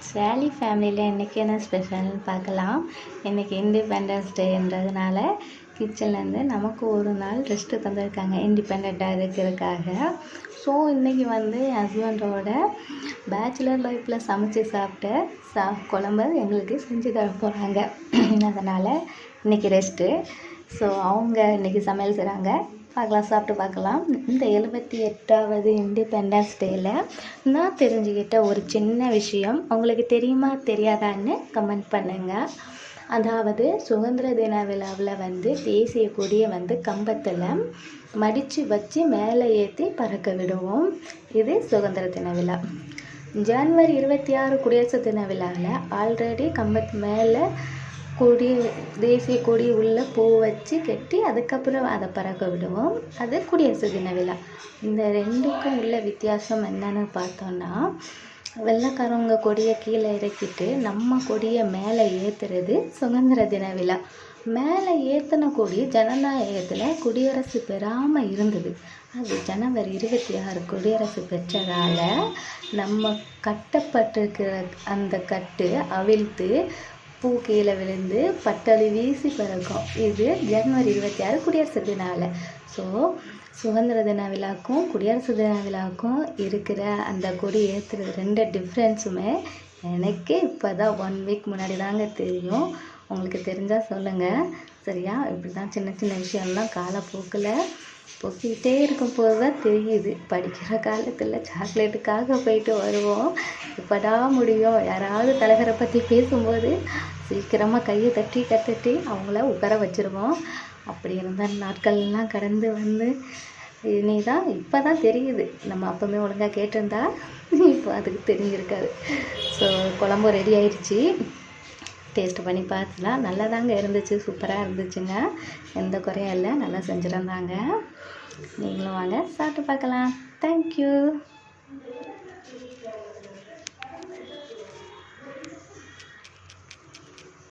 சாலி ஃபேமிலியில் இன்றைக்கி என்ன ஸ்பெஷல்னு பார்க்கலாம். இன்றைக்கி இண்டிபெண்டன்ஸ் டேன்றதுனால கிச்சன்லேருந்து நமக்கு ஒரு நாள் ரெஸ்ட்டு தந்திருக்காங்க இண்டிபெண்ட்டாக இருக்கிறதுக்காக. ஸோ இன்றைக்கி என் ஹஸ்பண்டோட பேச்சுலர் லைஃப்பில் சமைச்சு சாப்பிட்ட குழம்பு எங்களுக்கு செஞ்சு தர போகிறாங்க. அதனால் இன்றைக்கி ரெஸ்ட்டு. ஸோ அவங்க இன்றைக்கி சமையல் செய்கிறாங்க. சாப்பிட்டு பார்க்கலாம். இந்த 78வது இண்டிபெண்டன்ஸ் டேயில் நான் தெரிஞ்சுக்கிட்ட ஒரு சின்ன விஷயம் உங்களுக்கு தெரியுமா தெரியாதான்னு கமெண்ட் பண்ணுங்கள். அதாவது சுதந்திர தின விழாவில் தேசிய கொடியை கம்பத்தில் மடித்து வச்சு மேலே ஏற்றி பறக்க விடுவோம். இது சுதந்திர தின விழா. ஜனவரி 26 குடியரசு தின விழாவில் ஆல்ரெடி கம்பத்து மேலே தேசிய கொடி உள்ள பூ வச்சு கட்டி அதுக்கப்புறம் அதை பறக்க விடுவோம். அது குடியரசு தின விழா. இந்த ரெண்டுக்கும் உள்ள வித்தியாசம் என்னன்னு பார்த்தோன்னா, வெள்ளைக்காரவங்க கொடியை கீழே இறக்கிட்டு நம்ம கொடியை மேலே ஏற்றுறது சுதந்திர தின விழா. மேலே ஏற்றின கொடி ஜனநாயகத்தில் குடியரசு பெறாமல் இருந்தது. அது ஜனவரி 26 குடியரசு பெற்றதால் நம்ம கட்டப்பட்டிருக்கிற அந்த கட்டு அவிழ்த்து பூ கீழே விழுந்து பட்டளி வீசி பறக்கும். இது ஜனவரி 26 குடியரசு தினால. ஸோ சுதந்திர தின விழாக்கும் குடியரசு தின விழாவுக்கும் இருக்கிற அந்த கொடி ஏற்றுறது ரெண்டு டிஃப்ரென்ஸுமே எனக்கு இப்போ தான் 1 வீக் முன்னாடி தாங்க தெரியும். உங்களுக்கு தெரிஞ்சால் சொல்லுங்கள் சரியா. இப்படி தான் சின்ன சின்ன விஷயம்லாம் காலப்போக்கில் போக்கிக்கிட்டே இருக்கும் போது தான் தெரியுது. படிக்கிற காலத்தில் சாக்லேட்டுக்காக போயிட்டு வருவோம். இப்போடா முடியும். யாராவது தலைவரை பற்றி பேசும்போது சீக்கிரமாக கையை தட்டி அவங்கள உட்கார வச்சுருவோம். அப்படி இருந்த நாட்கள்லாம் கடந்து இனி தான் இப்போ தான் தெரியுது. நம்ம அப்போவுமே ஒழுங்காக கேட்டிருந்தா இப்போ அதுக்கு தெரிஞ்சிருக்காது. ஸோ குழம்பு ரெடி ஆயிடுச்சு. டேஸ்ட் பண்ணி பார்த்துலாம் நல்லா தாங்க இருந்துச்சு. சூப்பராக இருந்துச்சுங்க. எந்த குறையும் இல்லை. நல்லா செஞ்சுருந்தாங்க. நீங்களும் வாங்க சாப்பிட்டு பார்க்கலாம். தேங்க்யூ.